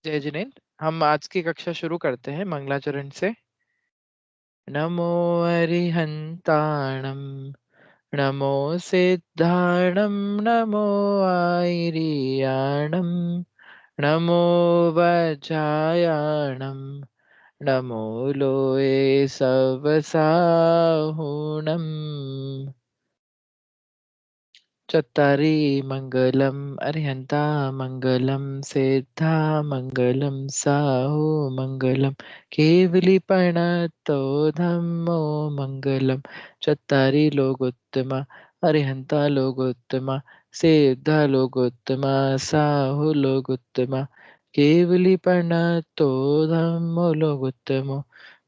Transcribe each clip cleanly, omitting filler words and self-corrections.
जय जिनेन्द्र। हम आज की कक्षा शुरू करते हैं मंगलाचरण से। नमो अरिहंताणं, नमो सिद्धाणं, नमो आयर्याणं, नमो वज्रायाणं, नमो लोये सवसाहुणम्। चत्तारि मङ्गलम् अरिहन्ता मङ्गलं सिद्धा मङ्गलं साहु मङ्गलं केवलीपणतो धम्मो मङ्गलं। चत्तारि लोकोत्तमा अरिहन्ता लोकोत्तमा सिद्धा लोकोत्तमा साहु लोकोत्तमा केवलीपणतो धम्मो लोकोत्तमो।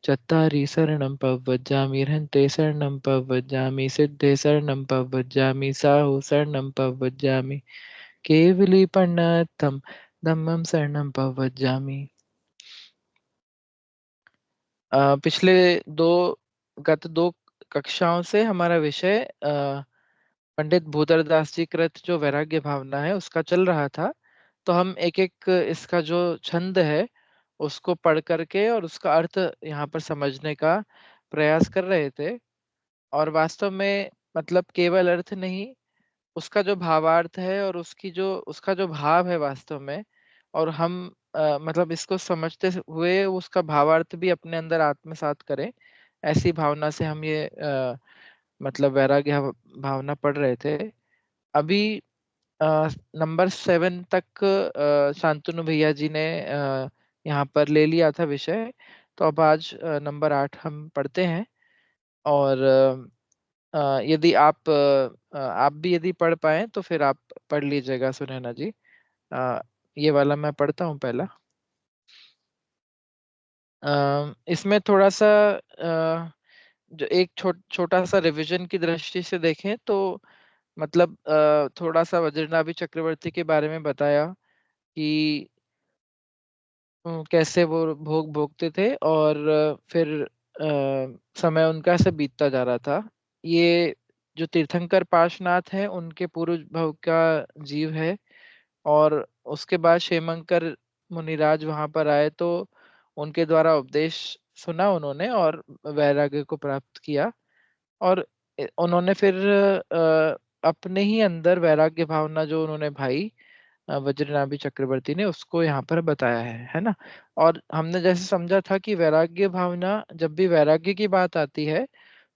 चत्तारि शरणं पव्वजामि हन्ते शरणं पव्वजामि सिद्धे शरणं पव्वजामि साहु शरणं पव्वजामि केवलीपण्णथं धम्मं शरणं पव्वजामि। पिछले दो गत दो कक्षाओं से हमारा विषय पंडित भूतरदास जी कृत जो वैराग्य भावना है उसका चल रहा था। तो हम एक एक इसका जो छंद है उसको पढ़ करके और उसका अर्थ यहाँ पर समझने का प्रयास कर रहे थे। और वास्तव में मतलब केवल अर्थ नहीं, उसका जो भावार्थ है और उसका जो भाव है वास्तव में, और हम मतलब इसको समझते हुए उसका भावार्थ भी अपने अंदर आत्मसात करें, ऐसी भावना से हम ये मतलब वैराग्य भावना पढ़ रहे थे। अभी नंबर 7 तक शांतनु भैया जी ने यहाँ पर ले लिया था विषय। तो अब आज नंबर 8 हम पढ़ते हैं। और यदि आप भी यदि पढ़ पाएँ तो फिर आप पढ़ लीजिएगा सुनैना जी। अ, ये वाला मैं पढ़ता हूँ पहला। इसमें थोड़ा-सा जो एक छोटा-सा रिवीजन की दृष्टि से देखें तो मतलब थोड़ा-सा वज्रनाभि चक्रवर्ती के बारे में बताया कि कैसे वो भोग भोगते थे और फिर समय उनका ऐसे बीतता जा रहा था। ये जो तीर्थंकर पार्श्वनाथ हैं उनके पूर्व भव का जीव है। और उसके बाद क्षेमंकर मुनिराज वहाँ पर आए तो उनके द्वारा उपदेश सुना उन्होंने और वैराग्य को प्राप्त किया। और उन्होंने फिर अपने ही अंदर वैराग्य भावना जो उन्होंने भाई वज्रनाभि चक्रवर्ती ने उसको यहाँ पर बताया है ना? और हमने जैसे समझा था कि वैराग्य भावना, जब भी वैराग्य की बात आती है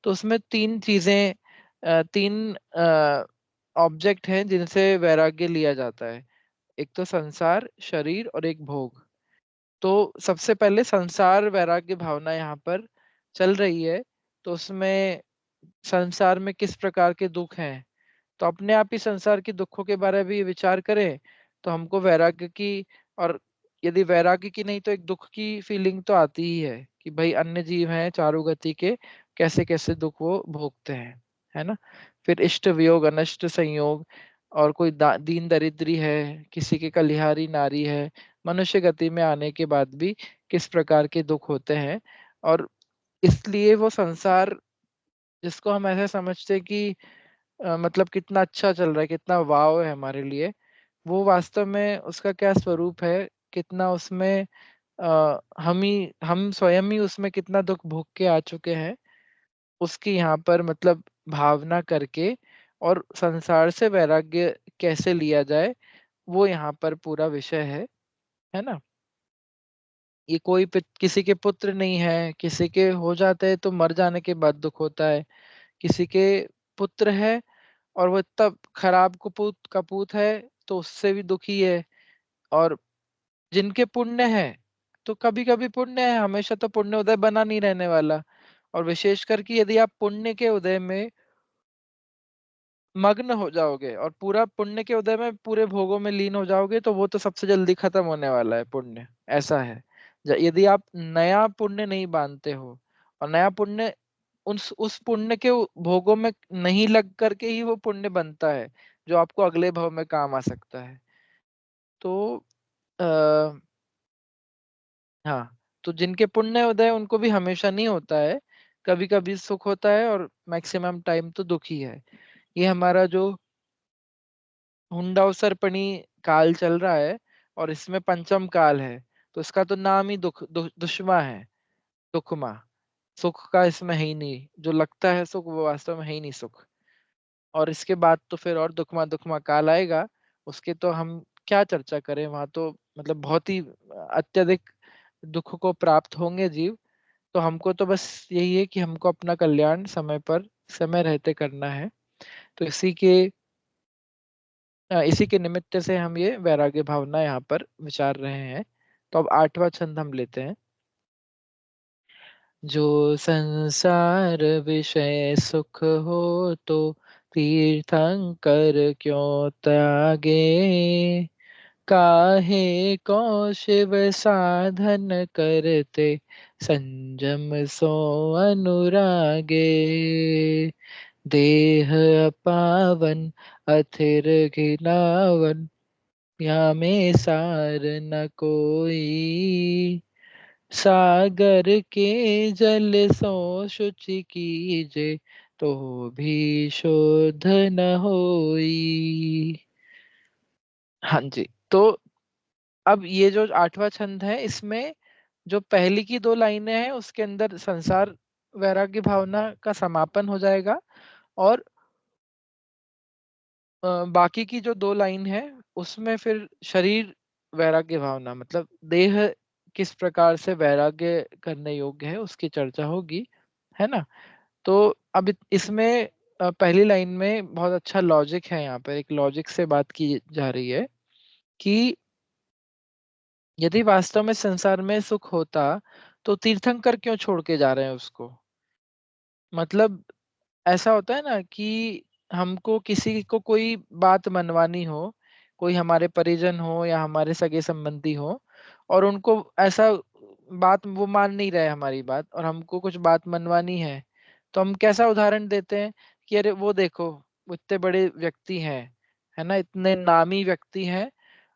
तो उसमें 3 चीज़ें 3 ऑब्जेक्ट हैं जिनसे वैराग्य लिया जाता है। एक तो संसार, शरीर और एक भोग। तो सबसे पहले संसार वैराग्य भावना यहाँ पर चल रही है। तो उसमें संसार में किस प्रकार के दुःख हैं, तो अपने आप ही संसार के दुखों के बारे में भी विचार करें तो हमको वैराग्य की, और यदि वैराग्य की नहीं तो एक दुख की फीलिंग तो आती ही है कि भाई अन्य जीव हैं चारु गति के, कैसे कैसे दुख वो भोगते हैं, है ना? फिर इष्ट वियोग अनिष्ट संयोग, और कोई दीन दरिद्री है, किसी के कलिहारी नारी है, मनुष्य गति में आने के बाद भी किस प्रकार के दुख होते हैं। और इसलिए वो संसार जिसको हम ऐसे समझते हैं कि मतलब कितना अच्छा चल रहा है, कितना वाव है हमारे लिए, वो वास्तव में उसका क्या स्वरूप है, कितना उसमें हम स्वयं ही उसमें कितना दुःख भोग के आ चुके हैं, उसकी यहाँ पर मतलब भावना करके और संसार से वैराग्य कैसे लिया जाए, वो यहाँ पर पूरा विषय है ना? ये कोई किसी के पुत्र नहीं है, किसी के हो जाते हैं तो मर जाने के बाद दुःख होता है, किसी के पुत्र है और वो इतना खराब कपूत है तो उससे भी दुखी है। और जिनके पुण्य है तो कभी-कभी पुण्य है, हमेशा तो पुण्य उदय बना नहीं रहने वाला। और विशेष करके यदि आप पुण्य के उदय में मग्न हो जाओगे और पूरा पुण्य के उदय में पूरे भोगों में लीन हो जाओगे तो वो तो सबसे जल्दी खत्म होने वाला है पुण्य, ऐसा है। यदि आप नया पुण्य नहीं बांधते हो और नया पुण्य उस पुण्य के भोगों में नहीं लग करके ही वो पुण्य बनता है जो आपको अगले भव में काम आ सकता है। तो आ, हाँ, तो जिनके पुण्य उदय उनको भी हमेशा नहीं होता है, कभी कभी सुख होता है और मैक्सिमम टाइम तो दुख ही है। ये हमारा जो हुंडावसर्पणी काल चल रहा है और इसमें पंचम काल है। तो इसका तो नाम ही दुश्मन है, दुखमा। सुख का इसमें है ही नहीं, जो लगता है सुख वो वास्तव में है ही नहीं सुख। और इसके बाद तो फिर और दुखमा दुखमा काल आएगा, उसके तो हम क्या चर्चा करें, वहां तो मतलब बहुत ही अत्यधिक दुख को प्राप्त होंगे जीव। तो हमको तो बस यही है कि हमको अपना कल्याण समय पर, समय रहते करना है। तो इसी के निमित्त से हम ये वैराग्य भावना यहाँ पर विचार रहे हैं। तो अब 8वां छंद हम लेते हैं। जो संसार विषय सुख हो तो तीर्थंकर क्यों त्यागे, काहे को शिव साधन करते संयम सो अनुरागे। देह अपावन अथिर घिनावन, या में सार न कोई, सागर के जल सो शुचि कीजे तो भी शोध न होई। हाँ जी। तो अब ये जो 8वां छंद है, इसमें जो पहली की 2 लाइनें हैं उसके अंदर संसार वैराग्य भावना का समापन हो जाएगा। और बाकी की जो 2 लाइन है उसमें फिर शरीर वैराग्य भावना, मतलब देह किस प्रकार से वैराग्य करने योग्य है उसकी चर्चा होगी, है ना। तो अब इसमें पहली लाइन में बहुत अच्छा लॉजिक है, यहाँ पर एक लॉजिक से बात की जा रही है कि यदि वास्तव में संसार में सुख होता तो तीर्थंकर क्यों छोड़ के जा रहे हैं उसको। मतलब ऐसा होता है ना कि हमको किसी को कोई बात मनवानी हो, कोई हमारे परिजन हो या हमारे सगे संबंधी हो, और उनको ऐसा बात वो मान नहीं रहे हमारी बात, और हमको कुछ बात मनवानी है, तो हम कैसा उदाहरण देते हैं कि अरे वो देखो, वो इतने बड़े व्यक्ति हैं, है ना, इतने नामी व्यक्ति हैं,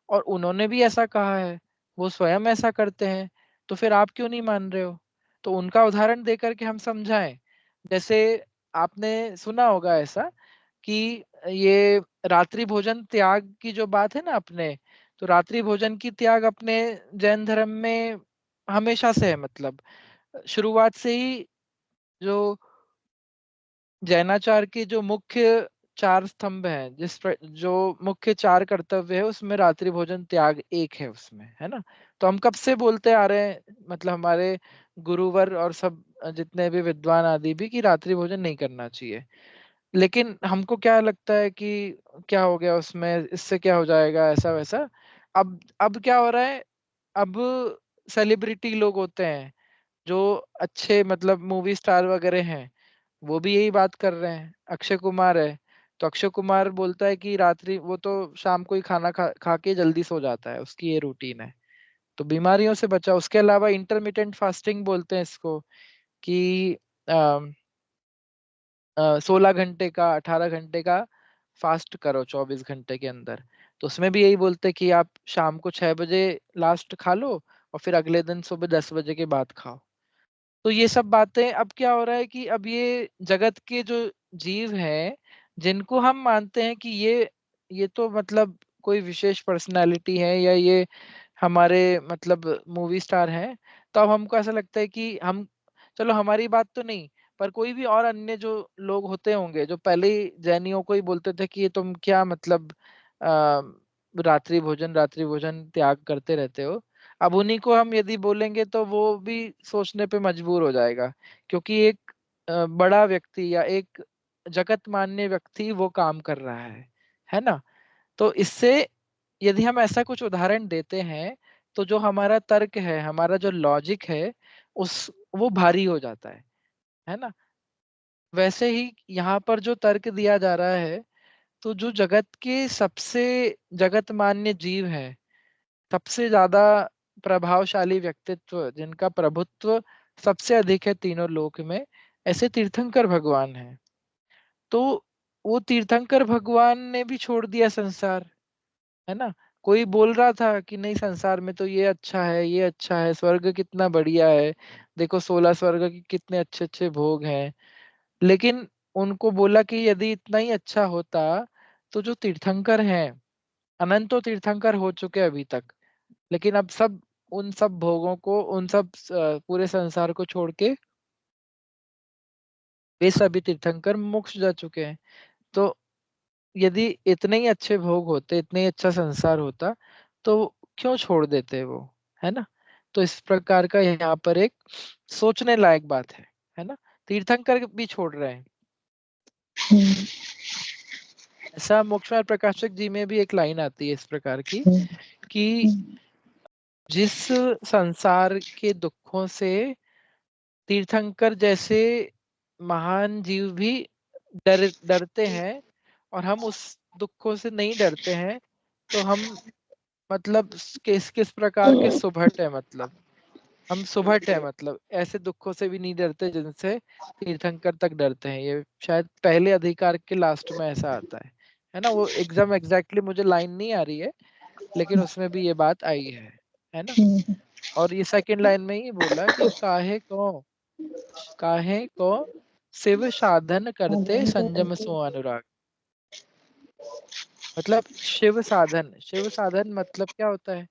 और उन्होंने भी ऐसा कहा है, वो स्वयं ऐसा करते हैं, तो फिर आप क्यों नहीं मान रहे हो। तो उनका उदाहरण दे करके हम समझाएं। जैसे आपने सुना होगा ऐसा कि ये रात्रि भोजन त्याग की जो बात है ना अपने, तो रात्रि भोजन की त्याग अपने जैन धर्म में हमेशा से है। मतलब शुरुआत से ही जो जैनाचार के जो मुख्य 4 स्तंभ हैं, जो मुख्य 4 कर्तव्य है उसमें रात्रि भोजन त्याग एक है उसमें, है ना। तो हम कब से बोलते आ रहे हैं, मतलब हमारे गुरुवर और सब जितने भी विद्वान आदि भी, कि रात्रि भोजन नहीं करना चाहिए। लेकिन हमको क्या लगता है कि क्या हो गया उसमें, इससे क्या हो जाएगा, ऐसा वैसा। अब क्या हो रहा है, अब सेलिब्रिटी लोग होते हैं जो अच्छे मतलब मूवी स्टार वगैरह हैं, वो भी यही बात कर रहे हैं। अक्षय कुमार है, तो अक्षय कुमार बोलता है कि रात्रि, वो तो शाम को ही खाना खा के जल्दी सो जाता है, उसकी ये रूटीन है, तो बीमारियों से बचा। उसके अलावा इंटरमिटेंट फास्टिंग बोलते हैं इसको, कि 16 घंटे का, 18 घंटे का फास्ट करो 24 घंटे के अंदर। तो उसमें भी यही बोलते हैं कि आप शाम को 6 बजे लास्ट खा लो, और फिर अगले दिन सुबह 10 बजे के बाद खाओ। तो ये सब बातें, अब क्या हो रहा है कि अब ये जगत के जो जीव हैं, जिनको हम मानते हैं कि ये तो मतलब कोई विशेष पर्सनालिटी है, या ये हमारे मतलब मूवी स्टार हैं, तो अब हमको ऐसा लगता है कि हम, चलो हमारी बात तो नहीं, पर कोई भी और अन्य जो लोग होते होंगे जो पहले ही जैनियों को ही बोलते थे कि ये तुम क्या मतलब आ, रात्रि भोजन त्याग करते रहते हो, अब उन्हीं को हम यदि बोलेंगे तो वो भी सोचने पे मजबूर हो जाएगा। क्योंकि एक बड़ा व्यक्ति या एक जगत मान्य व्यक्ति वो काम कर रहा है ना। तो इससे यदि हम ऐसा कुछ उदाहरण देते हैं, तो जो हमारा तर्क है, हमारा जो लॉजिक है, उस वो भारी हो जाता है ना। वैसे ही यहाँ पर जो तर्क दिया जा रहा है, तो जो जगत के सबसे जगत मान्य जीव हैं, सबसे ज्यादा प्रभावशाली व्यक्तित्व, जिनका प्रभुत्व सबसे अधिक है तीनों लोक में, ऐसे तीर्थंकर भगवान हैं। तो वो तीर्थंकर भगवान ने भी छोड़ दिया संसार, है ना। कोई बोल रहा था कि नहीं, संसार में तो ये अच्छा है, ये अच्छा है, स्वर्ग कितना बढ़िया है, देखो 16 स्वर्ग के कितने अच्छे अच्छे भोग हैं। लेकिन उनको बोला कि यदि इतना ही अच्छा होता, तो जो तीर्थंकर हैं, अनंतो तीर्थंकर हो चुके अभी तक, लेकिन अब सब उन सब भोगों को, उन सब पूरे संसार को छोड़ के वे सभी तीर्थंकर मोक्ष जा चुके हैं। तो यदि इतने ही अच्छे भोग होते, इतने ही अच्छा संसार होता, तो क्यों छोड़ देते वो, है ना। तो इस प्रकार का यहाँ पर एक सोचने लायक बात है ना। तीर्थंकर भी छोड़ रहे हैं। हम्म, ऐसा मोक्षमार्ग प्रकाशक जी में भी एक लाइन आती है इस प्रकार की हम्म, कि जिस संसार के दुखों से तीर्थंकर जैसे महान जीव भी डरते हैं, और हम उस दुखों से नहीं डरते हैं, तो हम मतलब किस किस प्रकार के सुभट है, मतलब हम सुभट है, मतलब ऐसे दुखों से भी नहीं डरते जिनसे तीर्थंकर तक डरते हैं। ये शायद पहले अधिकार के लास्ट में ऐसा आता है ना। वो एग्जाम एग्जैक्टली मुझे लाइन नहीं आ रही है, लेकिन उसमें भी ये बात आई है ना। हम्म, और ये सेकंड लाइन में ही बोला कि काहे को शिव साधन करते संयम सो अनुराग। मतलब शिव साधन मतलब क्या होता है।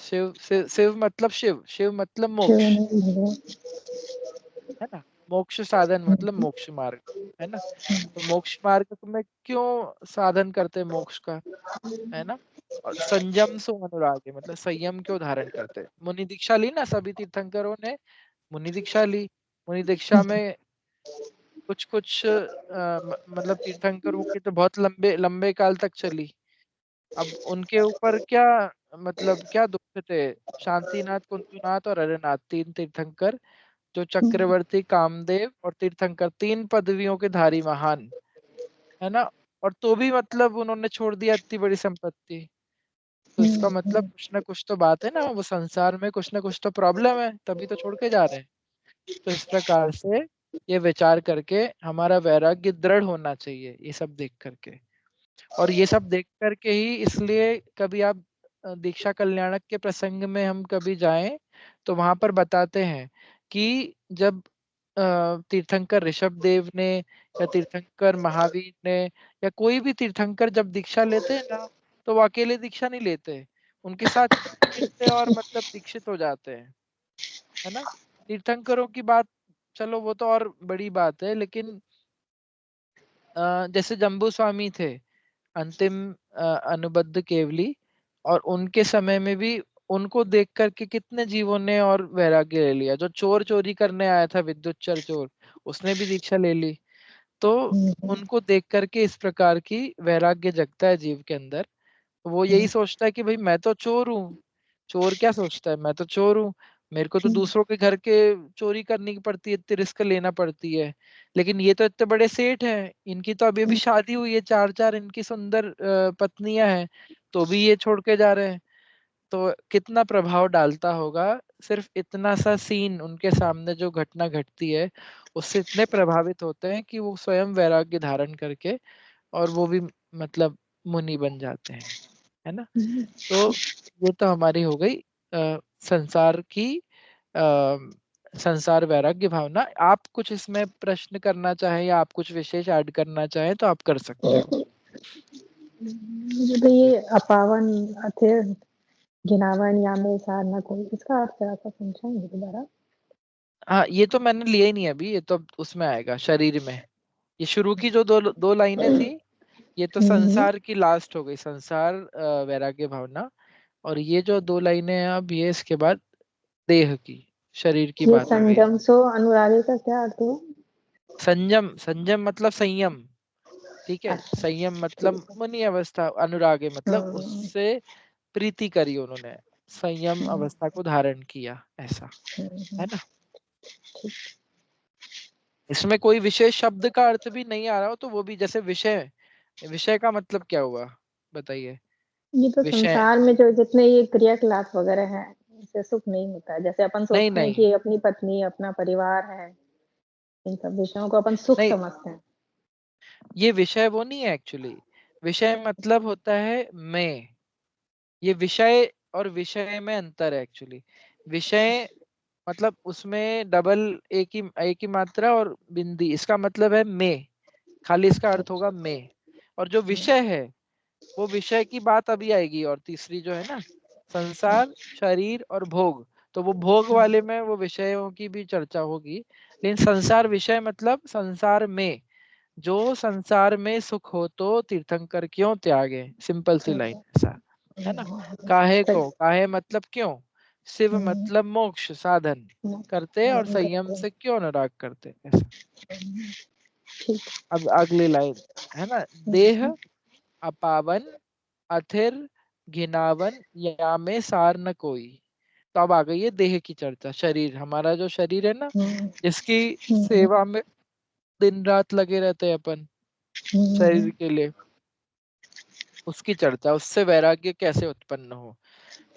शिव मतलब शिव मतलब मोक्ष, है ना। मोक्ष साधन मतलब मोक्ष मार्ग, है ना। तो मोक्ष मार्ग में क्यों साधन करते हैं मोक्ष का, है ना। और संयम सो अनुराग है, मतलब संयम क्यों धारण करते हैं। मुनि दीक्षा ली ना सभी तीर्थंकरों ने, मुनि दीक्षा ली। मुनि दीक्षा में कुछ कुछ मतलब तीर्थंकरों की तो बहुत लंबे लंबे काल तक चली। अब उनके ऊपर क्या, मतलब क्या दुख थे। शांतिनाथ, कुंतुनाथ और अरेनाथ, तीन तीर्थंकर, जो चक्रवर्ती, कामदेव और तीर्थंकर, तीन पदवियों के धारी महान, है ना। और तो भी मतलब उन्होंने छोड़ दिया इतनी बड़ी संपत्ति। तो इसका मतलब कुछ ना कुछ तो बात है ना, वो संसार में कुछ ना कुछ तो प्रॉब्लम है, तभी तो छोड़ के जा रहे हैं। तो इस प्रकार से ये विचार करके हमारा वैराग्य दृढ़ होना चाहिए, ये सब देख करके। और ये सब देख करके ही, इसलिए कभी आप दीक्षा कल्याणक के प्रसंग में हम कभी जाएं, तो वहां पर बताते हैं कि जब तीर्थंकर ऋषभ देव ने, या तीर्थंकर महावीर ने, या कोई भी तीर्थंकर जब दीक्षा लेते हैं ना, तो वो अकेले दीक्षा नहीं लेते, उनके साथ मिलते और मतलब दीक्षित हो जाते हैं, है ना। तीर्थंकरों की बात, चलो वो तो और बड़ी बात है, लेकिन जैसे जम्बू स्वामी थे, अंतिम अनुबद्ध केवली, और उनके समय में भी उनको देख करके कितने जीवों ने और वैराग्य ले लिया। जो चोर चोरी करने आया था, विद्युच्चर चोर, उसने भी दीक्षा ले ली। तो उनको देख करके इस प्रकार की वैराग्य जगता है जीव के अंदर। वो यही सोचता है कि भाई मैं तो चोर हूँ। चोर क्या सोचता है, मैं तो चोर हूँ, मेरे को तो दूसरों के घर के चोरी करनी पड़ती है, इतनी रिस्क लेना पड़ती है। लेकिन ये तो इतने बड़े सेठ हैं, इनकी तो अभी अभी शादी हुई है, चार चार इनकी सुंदर पत्नियां हैं, तो भी ये छोड़ के जा रहे हैं। तो कितना प्रभाव डालता होगा, सिर्फ इतना सा सीन उनके सामने जो घटना घटती है, उससे इतने प्रभावित होते हैं कि वो स्वयं वैराग्य धारण करके, और वो भी मतलब मुनि बन जाते हैं, है ना। तो ये तो हमारी हो गई संसार की आ, संसार वैराग्य भावना। आप कुछ इसमें प्रश्न करना चाहें, या आप कुछ विशेष ऐड करना चाहें तो आप कर सकते हो। मुझे तो ये अपावन अथिर घिनावन या में सार न कोई, इसका अर्थ जरा सा समझाएंगे दोबारा। हाँ, ये तो मैंने लिया ही नहीं अभी, ये तो उसमें आएगा शरीर में। ये शुरू की जो दो दो लाइनें थी, ये तो हम्म, संसार की लास्ट हो गई, संसार वैराग्य भावना। और ये जो दो लाइनें हैं अब, ये इसके बाद देह की, शरीर की ये बात आ गई। संयम सो अनुरागी का क्या अर्थ है? संयम, संयम मतलब संयम, ठीक है। अच्छा, संयम मतलब ठीक है। मुनि अवस्था, अनुराग है मतलब हम्म, उससे प्रीति करी उन्होंने, संयम हम्म, अवस्था को धारण किया, ऐसा, है ना। ठीक। इसमें कोई विशेष शब्द का अर्थ भी नहीं आ रहा हो, तो वो भी, जैसे विषय, विषय का मतलब क्या हुआ, बताइए। ये तो विषय, संसार में जो जितने ये क्रियाकलाप वगैरह हैं, इससे सुख नहीं होता है। जैसे अपन नहीं सोचते हैं नहीं कि अपनी पत्नी, अपना परिवार है, इन सब विषयों को अपन सुख नहीं, समझते हैं। ये विषय वो नहीं है एक्चुअली। विषय मतलब होता है मैं, ये विषय और विषय में अंतर है एक्चुअली। विषय मतलब उसमें डबल, एक ही मात्रा और बिंदी, इसका मतलब है मैं, खाली इसका अर्थ होगा मैं। और जो विषय है, वो विषय की बात अभी आएगी, और तीसरी जो है ना, संसार, शरीर और भोग। तो वो भोग वाले में वो विषयों की भी चर्चा होगी, लेकिन संसार विषय मतलब संसार में, जो संसार में सुख हो तो तीर्थंकर क्यों त्यागे, सिंपल सी लाइन ऐसा है ना। काहे को, काहे मतलब क्यों, शिव मतलब मोक्ष साधन करते और संयम से क्यों अनुराग करते, ऐसा। अब अगली लाइन है ना, देह अपावन अथिर घिनावन या में सार न कोई। तो अब आ गई है देह की चर्चा, शरीर, हमारा जो शरीर है ना, जिसकी सेवा में दिन रात लगे रहते हैं अपन शरीर के लिए, उसकी चर्चा, उससे वैराग्य कैसे उत्पन्न हो।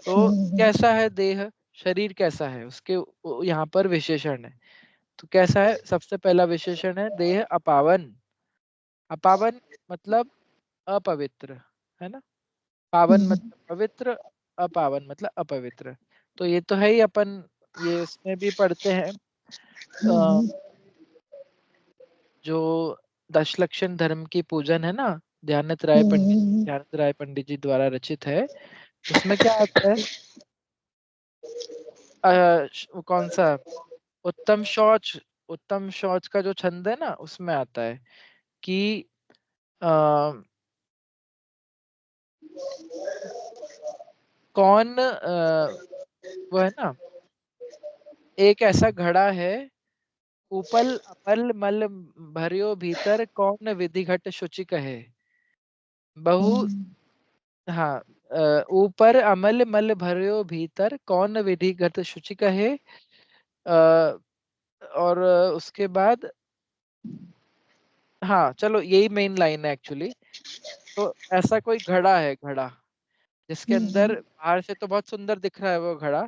तो कैसा है देह, शरीर कैसा है, उसके यहाँ पर विशेषण है। तो कैसा है, सबसे पहला विशेषण है देह अपावन। अपावन मतलब अपवित्र, है ना। पावन मतलब पवित्र, अपावन मतलब अपवित्र। तो ये तो है ही, अपन ये इसमें भी पढ़ते हैं, अ, जो दशलक्षण धर्म की पूजन है ना, ध्यानत राय पंडित जी द्वारा रचित है। उसमें क्या आता है, कौन सा, उत्तम शौच, उत्तम शौच का जो छंद है ना, उसमें आता है कि आ, कौन वो है ना, एक ऐसा घड़ा है, उपल अपल मल भरियो भीतर कौन विधि घट शुचि कहे। बहु, हाँ, ऊपर अमल मल भरियो भीतर कौन विधि घट शुचि कहे। और उसके बाद, हाँ चलो यही मेन लाइन है एक्चुअली। तो ऐसा कोई घड़ा है, घड़ा जिसके अंदर बाहर से तो बहुत सुंदर दिख रहा है वो घड़ा,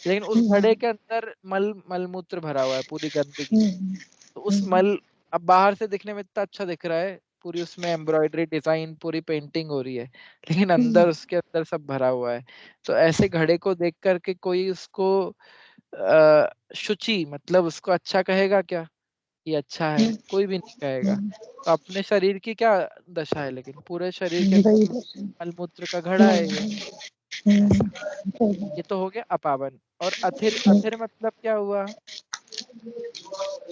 लेकिन उस घड़े के अंदर मलमूत्र भरा हुआ है, पूरी गंदगी। तो उस मल, अब बाहर से दिखने में इतना अच्छा दिख रहा है, पूरी उसमें एम्ब्रॉयडरी डिजाइन, पूरी पेंटिंग हो रही है, लेकिन अंदर, उसके अंदर सब भरा हुआ है। तो ऐसे घड़े को देख करके कोई उसको शुचि मतलब उसको अच्छा कहेगा क्या, ये अच्छा है, कोई भी नहीं कहेगा। तो अपने शरीर की क्या दशा है, लेकिन पूरे शरीर के मलमूत्र का घड़ा है ये, ऐसा। ये तो हो गया अपावन। और अथिर, अथिर मतलब क्या हुआ,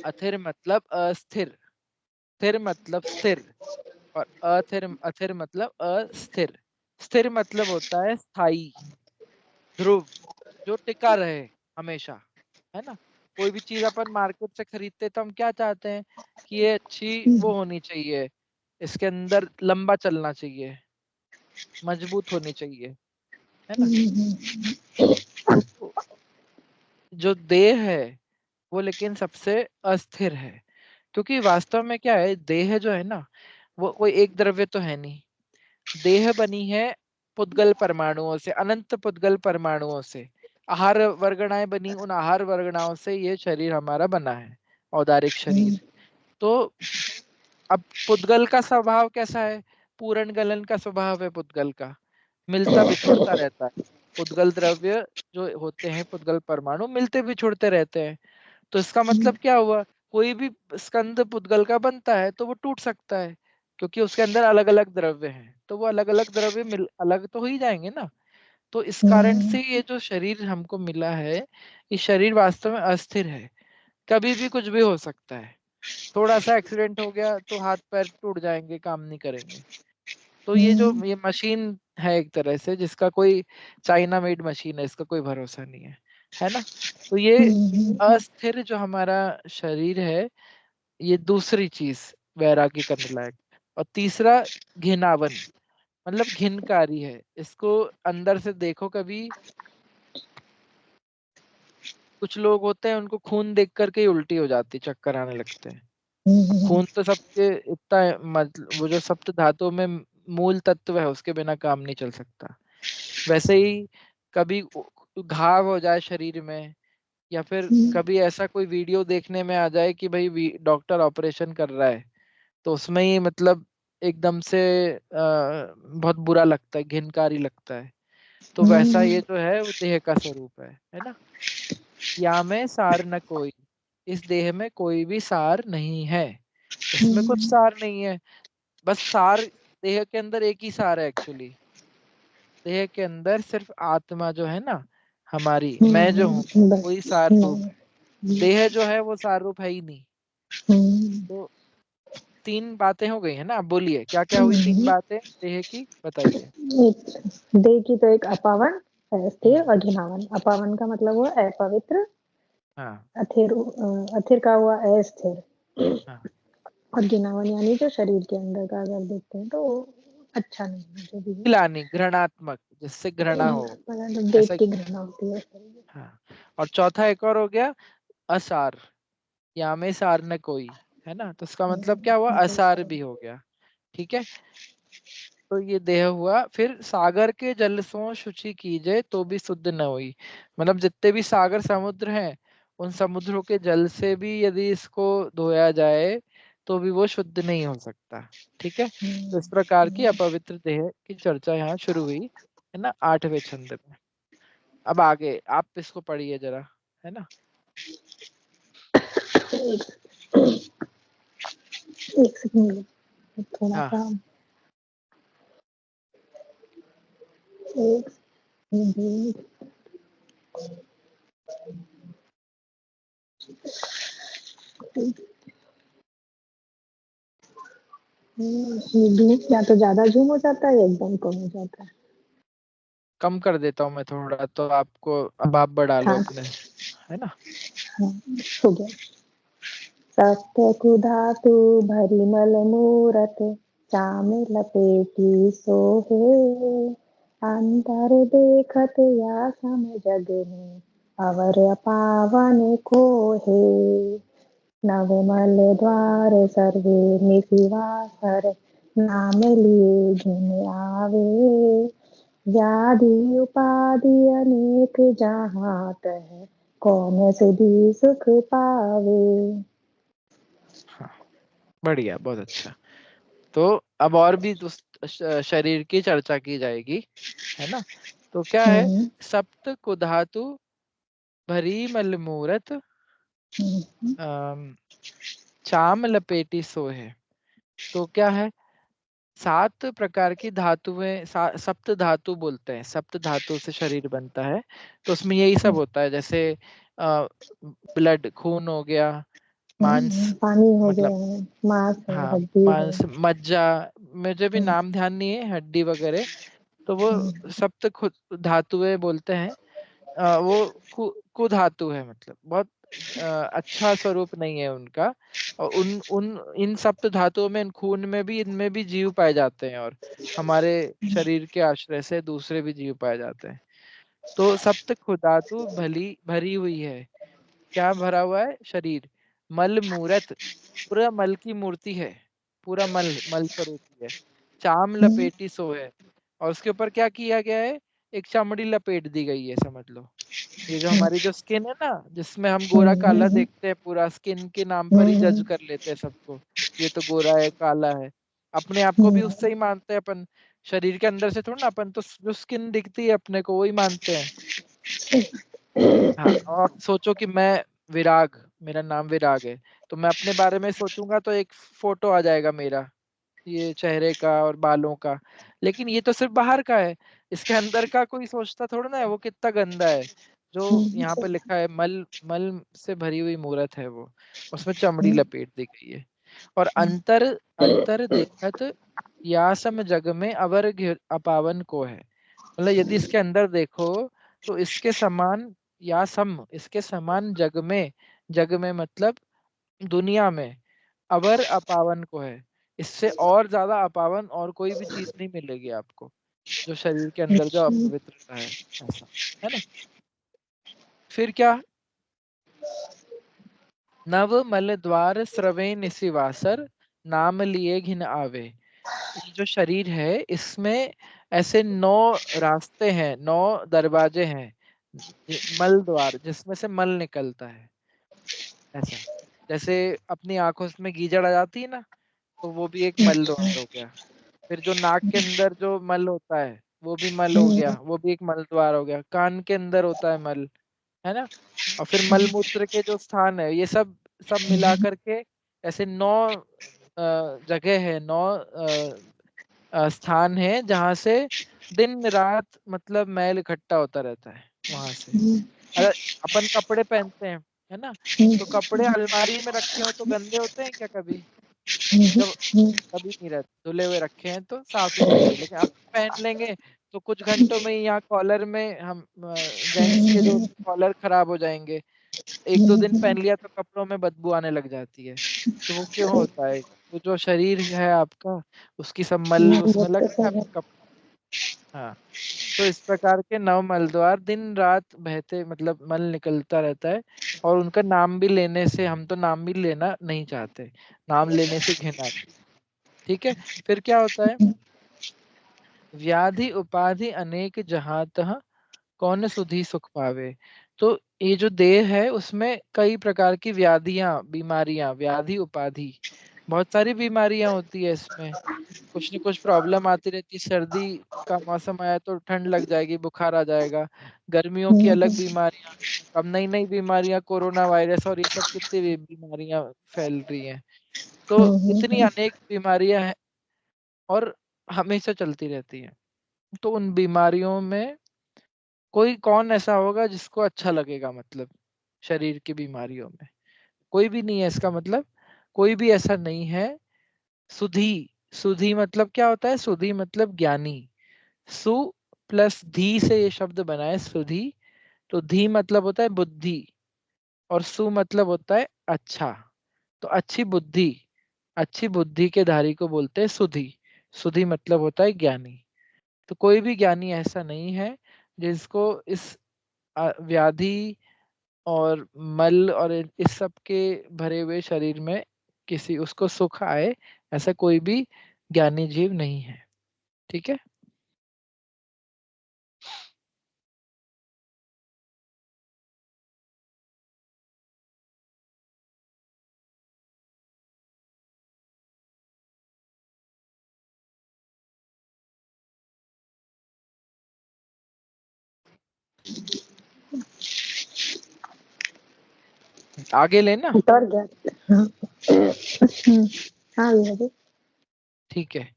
अथिर मतलब अस्थिर, स्थिर मतलब स्थिर, और अथिर, अथिर मतलब अस्थिर। स्थिर मतलब होता है स्थाई, ध्रुव, जो टिका रहे हमेशा, है ना। कोई भी चीज अपन मार्केट से खरीदते हैं तो हम क्या चाहते हैं कि ये अच्छी वो होनी चाहिए, इसके अंदर लंबा चलना चाहिए, मजबूत होनी चाहिए, है ना। तो जो देह है वो लेकिन सबसे अस्थिर है, क्योंकि वास्तव में क्या है, देह जो है ना, वो कोई एक द्रव्य तो है नहीं। देह बनी है पुद्गल परमाणुओं से, अनंत पुद्गल परमाणुओं से, आहार वर्गणाएं बनी, उन आहार वर्गणाओं से ये शरीर हमारा बना है, औदारिक शरीर। तो अब पुद्गल का स्वभाव कैसा है, पूरण गलन का स्वभाव है पुद्गल का, मिलता बिछुड़ता रहता है। पुद्गल द्रव्य जो होते हैं, पुद्गल परमाणु मिलते बिछुड़ते रहते हैं। तो इसका मतलब क्या हुआ, कोई भी स्कंद पुद्गल का बनता है तो वो टूट सकता है, क्योंकि उसके अंदर अलग अलग द्रव्य हैं, तो वो अलग अलग द्रव्य मिल अलग तो हो ही जाएंगे ना। तो इस कारण से ये जो शरीर हमको मिला है, ये शरीर वास्तव में अस्थिर है, कभी भी कुछ भी हो सकता है। थोड़ा सा एक्सीडेंट हो गया तो हाथ पैर टूट जाएंगे, काम नहीं करेंगे। तो ये जो ये मशीन है एक तरह से, जिसका कोई, चाइना मेड मशीन है, इसका कोई भरोसा नहीं है ना। तो ये अस्थिर जो हमारा शरीर है, ये दूसरी चीज वैराग्य करने लायक। और तीसरा घिनावन, मतलब घिनकारी है, इसको अंदर से देखो कभी। कुछ लोग होते हैं उनको खून देख करके ही उल्टी हो जाती, चक्कर आने लगते हैं। खून तो सबके इतना मतलब, वो जो सप्त धातुओं में मूल तत्व है, उसके बिना काम नहीं चल सकता। वैसे ही कभी घाव हो जाए शरीर में, या फिर कभी ऐसा कोई वीडियो देखने में आ जाए कि भाई डॉक्टर ऑपरेशन कर रहा है, तो उसमें ही मतलब एकदम से बहुत बुरा लगता है, घिनकारी लगता है। तो वैसा ये जो है वो देह का स्वरूप है ना। या में सार न कोई, इस देह में कोई भी सार नहीं है, इसमें कुछ सार नहीं है। बस सार, देह के अंदर एक ही सार है एक्चुअली, देह के अंदर सिर्फ आत्मा जो है ना, हमारी मैं जो हूँ, बस वही सार रूप है। देह जो है वो सार रूप है ही नहीं। तो 3 बातें हो गई है ना। अब बोलिए क्या क्या हुई 3 बातें देह की, बताइए। देह की तो एक अपावन, स्थिर हम्म। और घिनावन। अपावन का मतलब हुआ अपवित्र, हाँ अथिर का हुआ अस्थिर, हाँ। और घिनावन यानी जो शरीर के अंदर का अगर देखते हैं तो अच्छा नहीं है, जो भी है। ग्लानि, घृणात्मक, जिससे घृणा हो, मतलब देख ऐसा। के घृणा होती है। हाँ। और चौथा एक और हो गया, असार, या में सार न कोई, है ना। तो इसका मतलब क्या हुआ, असार भी हो गया। ठीक है। तो ये देह हुआ। फिर सागर के जल सो शुचि कीजिए तो भी शुद्ध न हुई। मतलब जितने भी सागर समुद्र हैं, उन समुद्रों के जल से भी यदि इसको धोया जाए तो भी वो शुद्ध नहीं हो सकता। ठीक है। तो इस प्रकार की अपवित्र देह की चर्चा यहाँ शुरू हुई, है ना, 8वें छंद में। अब आगे आप इसको पढ़िए जरा, है ना। एक सेकंड, थोड़ा हाँ। सा, एक सेकंड। या तो ज्यादा जूम हो जाता है या एकदम कम हो जाता है। कम कर देता हूँ मैं थोड़ा, तो आपको, अब आप बढ़ा लो हाँ अपने, है ना। हाँ, हो गया। सत्य कुधातु भरी मल मूरत, चाम लपेटी सोहे, अंतर देखत या सम जग में, अवर पावन को है। नवमल द्वार सर्वे निशिवासर, नाम लिए घिन आवे, व्याधि उपाधि अनेक जहाँ तह, कौन सिद्धि सुख पावे। हाँ, बढ़िया, बहुत अच्छा। तो अब और भी शरीर की चर्चा की जाएगी, है ना। तो क्या है, हम्म, सप्त कुधातु भरी मल मूरत, हम्म, चाम लपेटी सोहे। तो क्या है, 7 प्रकार की धातुएं, सप्त धातु बोलते हैं, सप्त धातु से शरीर बनता है। तो उसमें यही सब होता है, जैसे ब्लड, खून हो गया, मांस, पानी हो मतलब, गया, मांस है, हाँ, हड्डी है। मांस, मज्जा, मुझे भी नाम ध्यान नहीं है, हड्डी वगैरह। तो वो सप्त खुद धातुएं बोलते हैं। वो कुधातु है, मतलब बहुत अच्छा स्वरूप नहीं है उनका। और उन उन इन सप्त धातुओं में, इन खून में भी, इनमें भी जीव पाए जाते हैं, और हमारे शरीर के आश्रय से दूसरे भी जीव पाए जाते हैं। तो सप्त धातु भली भरी हुई है। क्या भरा हुआ है, शरीर। मल मूरत, पूरा मल की मूर्ति है, पूरा मल मल स्वरूप ही है। चाम लपेटी सो है, और उसके ऊपर क्या किया गया है, एक चमड़ी लपेट दी गई है, समझ लो। ये जो हमारी जो स्किन है ना, जिसमें हम गोरा काला देखते हैं, पूरा स्किन के नाम पर ही जज कर लेते हैं सबको, ये तो गोरा है, काला है। अपने आप को भी उससे ही मानते हैं अपन। शरीर के अंदर से थोड़ा ना, अपन तो जो स्किन दिखती है अपने को वही मानते हैं। हाँ, और सोचो कि मैं विराग, मेरा नाम विराग है, तो मैं अपने बारे में सोचूंगा तो एक फोटो आ जाएगा मेरा, ये चेहरे का और बालों का। लेकिन ये तो सिर्फ बाहर का है, इसके अंदर का कोई सोचता थोड़ा ना है वो कितना गंदा है। जो यहाँ पे लिखा है, मल मल से भरी हुई मूरत है वो, उसमें चमड़ी लपेट दी गई है। और अंतर, अंतर देखत या सम जग में अवर अपावन को है। मतलब यदि इसके अंदर देखो तो इसके समान, या सम, इसके समान जग में, जग में मतलब दुनिया में, अवर अपावन को है। इससे और ज्यादा अपावन और कोई भी चीज नहीं मिलेगी आपको, जो शरीर के अंदर जो अपवित्रता है, ऐसा, है ना। फिर क्या, नव मल द्वार स्रवे निशिवासर, नाम लिए घिन आवे। ये जो शरीर है, इसमें ऐसे 9 रास्ते हैं, 9 दरवाजे हैं, मल द्वार, जिसमें से मल निकलता है, ऐसा। जैसे अपनी आंखों में गीजड़ आ जाती है ना, तो वो भी एक मल द्वार हो गया। फिर जो नाक के अंदर जो मल होता है वो भी मल हो गया, वो भी एक मल द्वार हो गया। कान के अंदर होता है मल, है ना। और फिर मल मूत्र के जो स्थान है, ये सब सब मिला करके ऐसे 9 जगह है, 9 स्थान है जहाँ से दिन रात मतलब मैल इकट्ठा होता रहता है वहां से। अगर अपन कपड़े पहनते हैं, है ना, तो कपड़े अलमारी में रखे हो तो गंदे होते हैं क्या कभी? जब कभी नहीं रहते, धुले हुए रखे हैं तो साफ ही रहेंगे। लेकिन अब पहन लेंगे तो कुछ घंटों में ही यहाँ कॉलर में हम जेंट्स के जो कॉलर खराब हो जाएंगे। एक दो दिन पहन लिया तो कपड़ों में बदबू आने लग जाती है। तो वो क्यों होता है? वो जो शरीर है आपका, उसकी सब मल उसमें लगता है आपके कपड़े। हाँ, तो इस प्रकार के नव मलद्वार दिन रात बहते मतलब मल निकलता रहता है। और उनका नाम भी लेने से, हम तो नाम भी लेना नहीं चाहते, नाम लेने से घिन आती। ठीक है, फिर क्या होता है? व्याधि उपाधि अनेक जहातः कौन सुधी सुख पावे। तो ये जो देह है उसमें कई प्रकार की व्याधियां, बीमारियां, व्याधि उपाधि, बहुत सारी बीमारियां होती है इसमें। कुछ न कुछ प्रॉब्लम आती रहती है। सर्दी का मौसम आया तो ठंड लग जाएगी, बुखार आ जाएगा। गर्मियों की अलग बीमारियां, अब नई नई बीमारियां, कोरोना वायरस और ये सब कितनी भी बीमारियां फैल रही हैं। तो इतनी अनेक बीमारियां हैं और हमेशा चलती रहती हैं। तो उन बीमारियों में कोई कौन ऐसा होगा जिसको अच्छा लगेगा? मतलब शरीर की बीमारियों में कोई भी नहीं है, इसका मतलब कोई भी ऐसा नहीं है। सुधी, सुधी मतलब क्या होता है? सुधी मतलब ज्ञानी। सु प्लस धी से ये शब्द बना है, सुधी। तो धी मतलब होता है बुद्धि, और सु मतलब होता है अच्छा। तो अच्छी बुद्धि, अच्छी बुद्धि के धारी को बोलते हैं सुधी। सुधी मतलब होता है ज्ञानी। तो कोई भी ज्ञानी ऐसा नहीं है जिसको इस व्याधि और मल और इस सब के भरे हुए शरीर में किसी उसको सुख आए, ऐसा कोई भी ज्ञानी जीव नहीं है। ठीक है। आगे लेना। उतर गया। हाँ भैया जी। ठीक है,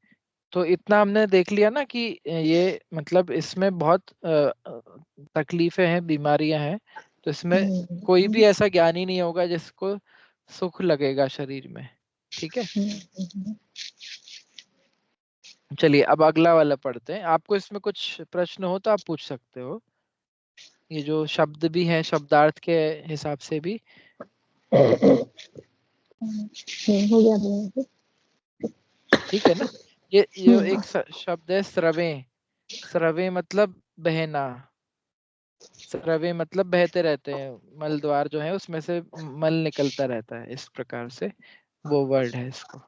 तो इतना हमने देख लिया ना कि ये मतलब इसमें बहुत तकलीफें हैं, बीमारियां हैं। तो इसमें कोई भी ऐसा ज्ञानी नहीं होगा जिसको सुख लगेगा शरीर में। ठीक है, चलिए अब अगला वाला पढ़ते हैं। आपको इसमें कुछ प्रश्न हो तो आप पूछ सकते हो। ये जो शब्द भी है, शब्दार्थ के हिसाब से भी। हो गया भैया जी। ठीक है ना। ये एक शब्द है स्रवे। स्रवे मतलब बहना। स्रवे मतलब बहते रहते हैं, मल द्वार जो है उसमें से मल निकलता रहता है, इस प्रकार से वो वर्ड है इसको।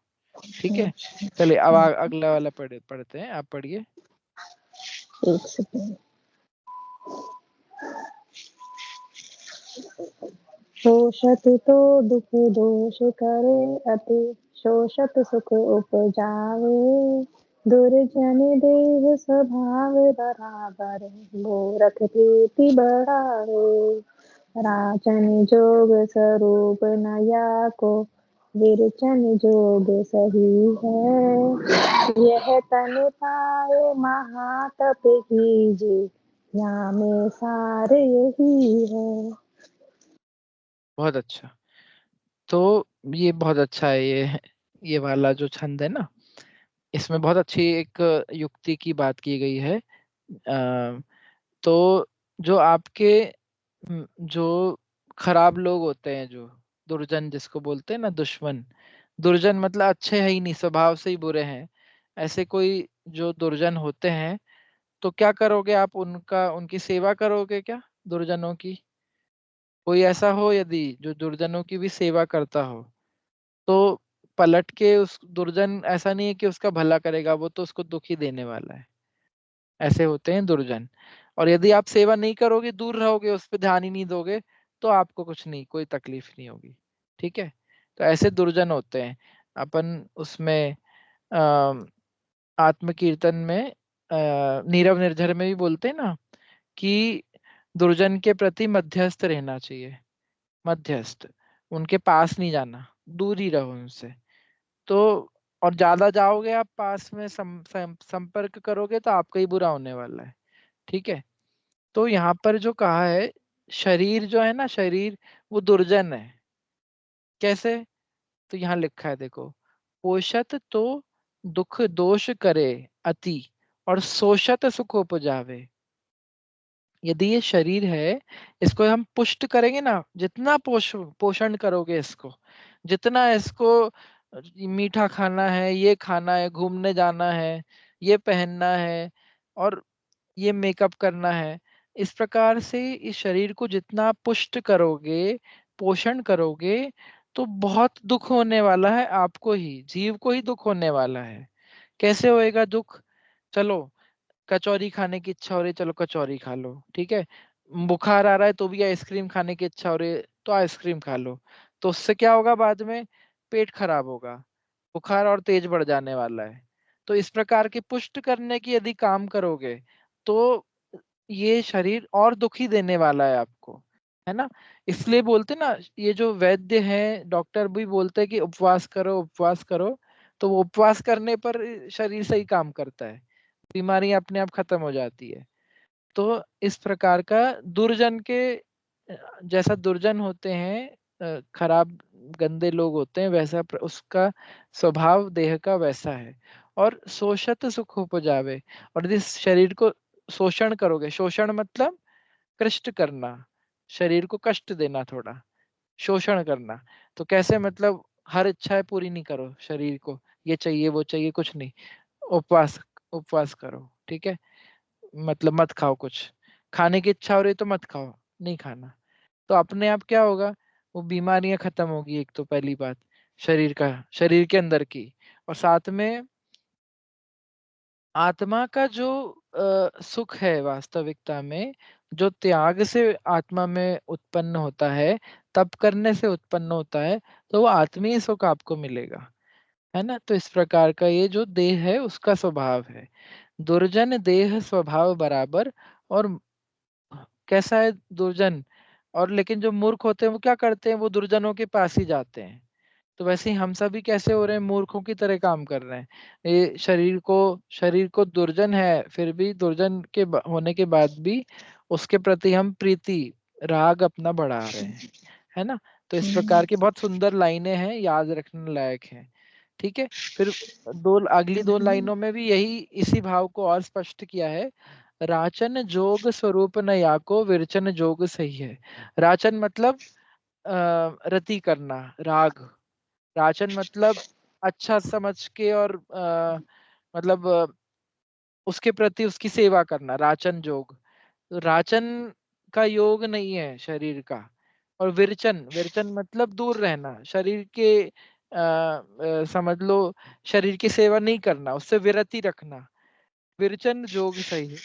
ठीक है, चलिए अब अगला वाला पढ़ते हैं। आप पढ़िए। एक सेकंड। शोषत तो दुख दोष करे अति, शोषत सुख उपजावे। दुर्जन देह स्वभाव बराबर, गोरख प्रीति बढ़ावे। राजन जोग स्वरूप नया को, विरचन जोग सही है। यह तन पाए महातप कीजे, यहाँ में सार यही है। बहुत अच्छा। तो ये बहुत अच्छा है, ये वाला जो छंद है ना, इसमें बहुत अच्छी एक युक्ति की बात की गई है। तो जो आपके जो खराब लोग होते हैं, जो दुर्जन जिसको बोलते हैं ना, दुश्मन। दुर्जन मतलब अच्छे है ही नहीं, स्वभाव से ही बुरे हैं। ऐसे कोई जो दुर्जन होते हैं, तो क्या करोगे आप? उनका, उनकी सेवा करोगे क्या? दुर्जनों की। कोई ऐसा हो यदि जो दुर्जनों की भी सेवा करता हो, तो पलट के उस दुर्जन ऐसा नहीं है कि उसका भला करेगा, वो तो उसको दुख ही देने वाला है। ऐसे होते हैं दुर्जन। और यदि आप सेवा नहीं करोगे, दूर रहोगे, उस पर ध्यान ही नहीं दोगे, तो आपको कुछ नहीं, कोई तकलीफ नहीं होगी। ठीक है, तो ऐसे दुर्जन होते हैं। अपन उसमें अ, आत्मकीर्तन में नीरव निर्झर में भी बोलते हैं ना कि दुर्जन के प्रति मध्यस्थ रहना चाहिए। मध्यस्थ, उनके पास नहीं जाना, दूर ही रहो उनसे। तो और ज्यादा जाओगे आप पास में संपर्क करोगे तो आपका ही बुरा होने वाला है। ठीक है, तो यहाँ पर जो कहा है, शरीर जो है ना, शरीर वो दुर्जन है। कैसे? तो यहाँ लिखा है देखो, पोषत तो दुख दोष करे अति, और शोषत सुख उपजावे। यदि ये शरीर है, इसको हम पुष्ट करेंगे ना, जितना पोषण करोगे इसको, जितना इसको मीठा खाना है, ये खाना है, घूमने जाना है, ये पहनना है, और ये मेकअप करना है, इस प्रकार से इस शरीर को जितना आप पुष्ट करोगे, पोषण करोगे, तो बहुत दुख होने वाला है, आपको ही, जीव को ही दुख होने वाला है। कैसे होएगा दुख? चलो, कचौरी खाने की इच्छा हो रही है, चलो कचौरी खा लो, ठीक है। बुखार आ रहा है तो भी आइसक्रीम खाने की इच्छा हो रही है, तो आइसक्रीम खा लो। तो उससे क्या होगा? बाद में पेट खराब होगा, बुखार और तेज बढ़ जाने वाला है। तो इस प्रकार के पुष्ट करने की यदि काम करोगे, तो ये शरीर और दुखी देने वाला है आपको, है ना। इसलिए बोलते ना, ये जो वैद्य हैं, डॉक्टर भी बोलते हैं कि उपवास करो, उपवास करो। तो वो उपवास करने पर शरीर सही काम करता है, बीमारी अपने आप खत्म हो जाती है। तो इस प्रकार का दुर्जन के जैसा दुर्जन होते हैं, खराब गंदे लोग होते हैं, वैसा उसका स्वभाव देह का वैसा है। और शोषत सुख उपजावे, और जिस शरीर को शोषण करोगे, शोषण मतलब कष्ट करना, शरीर को कष्ट देना थोड़ा, शोषण करना। तो कैसे? मतलब हर इच्छाएं पूरी नहीं करो शरीर को, ये चाहिए वो चाहिए, कुछ नहीं, उपवास, उपवास करो, ठीक है। मतलब मत खाओ, कुछ खाने की इच्छा हो रही है तो मत खाओ, नहीं खाना। तो अपने आप क्या होगा? वो बीमारियां खत्म होगी, एक तो पहली बात, शरीर का, शरीर के अंदर की। और साथ में आत्मा का जो सुख है वास्तविकता में, जो त्याग से आत्मा में उत्पन्न होता है, तप करने से उत्पन्न होता है, तो वो आत्मीय सुख आपको मिलेगा, है ना। तो इस प्रकार का ये जो देह है उसका स्वभाव है। दुर्जन देह स्वभाव बराबर। और कैसा है दुर्जन? और लेकिन जो मूर्ख होते हैं वो क्या करते हैं? वो दुर्जनों के पास ही जाते हैं। तो वैसे ही हम सभी कैसे हो रहे हैं? मूर्खों की तरह काम कर रहे हैं। ये शरीर को दुर्जन है, फिर भी दुर्जन के होने के बाद भी उसके प्रति हम प्रीति, राग अपना बढ़ा रहे हैं, है ना। तो इस प्रकार की बहुत सुंदर लाइनें हैं, याद रखने लायक हैं। ठीक है। फिर अगली दो लाइनों में भी यही, इसी भाव को और स्पष्ट किया है। राचन जोग स्वरूप न याको, विरचन जोग सही है। राचन मतलब रति करना, राग। राचन मतलब अच्छा समझ के, और मतलब उसके प्रति उसकी सेवा करना, राचन जोग। तो राचन का योग नहीं है शरीर का। और विरचन, विरचन मतलब दूर रहना, शरीर के समझ लो, शरीर की सेवा नहीं करना, उससे विरति रखना, विरचन जोग सही है।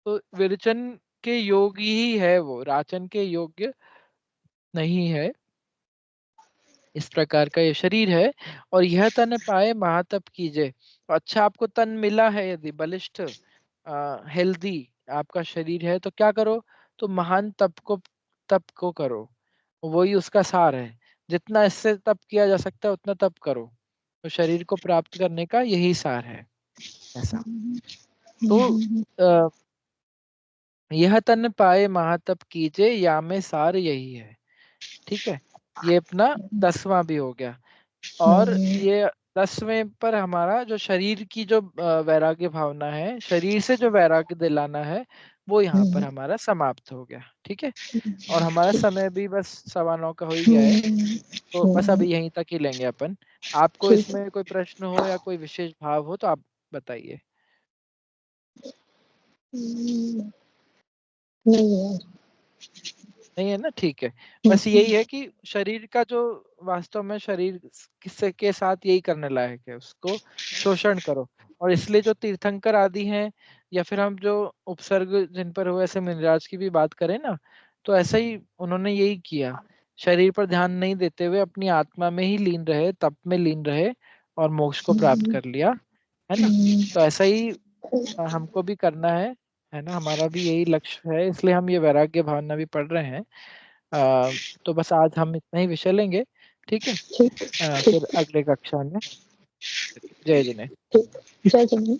तो विरचन के योगी ही है वो, राचन के योग्य नहीं है। इस प्रकार का ये शरीर है। और यह तन पाए महातप कीजिए। तो अच्छा आपको तन मिला है, यदि बलिष्ठ हेल्दी आपका शरीर है, तो क्या करो? तो महान तप को करो। वही उसका सार है। जितना इससे तप किया जा सकता है उतना तप करो। तो शरीर को प्राप्त करने का यही सार है, ऐसा। तो अ, यह तन पाए महातप कीजिए, या में सार यही है। ठीक है, ये अपना 10वां भी हो गया। और ये 10वें पर हमारा जो शरीर की जो वैराग्य भावना है, शरीर से जो वैराग्य दिलाना है, वो यहाँ पर हमारा समाप्त हो गया। ठीक है। और हमारा समय भी बस 9:15 का हो ही गया है। तो बस अभी यहीं तक ही लेंगे अपन। आपको ठीक है। इसमें कोई प्रश्न हो या कोई विशेष भाव हो तो आप बताइए। नहीं है। नहीं है ना? ठीक है। बस यही है कि शरीर का जो, वास्तव में शरीर किससे के साथ यही करने लायक है, उसको शोषण करो। और इसलिए जो तीर्थंकर आदि हैं, या फिर हम जो उपसर्ग जिन पर हुए, ऐसे मुनिराज की भी बात करें ना, तो ऐसा ही उन्होंने यही किया। शरीर पर ध्यान नहीं देते हुए अपनी आत्मा में ही लीन रहे, तप में लीन रहे, और मोक्ष को प्राप्त कर लिया, है ना। तो ऐसा ही हमको भी करना है ना। हमारा भी यही लक्ष्य है, इसलिए हम ये वैराग्य भावना भी पढ़ रहे हैं। तो बस आज हम इतना ही विषय लेंगे। ठीक है। ठीक फिर ठीक अगले कक्षा में जय जिने। ठीक, जय जिने।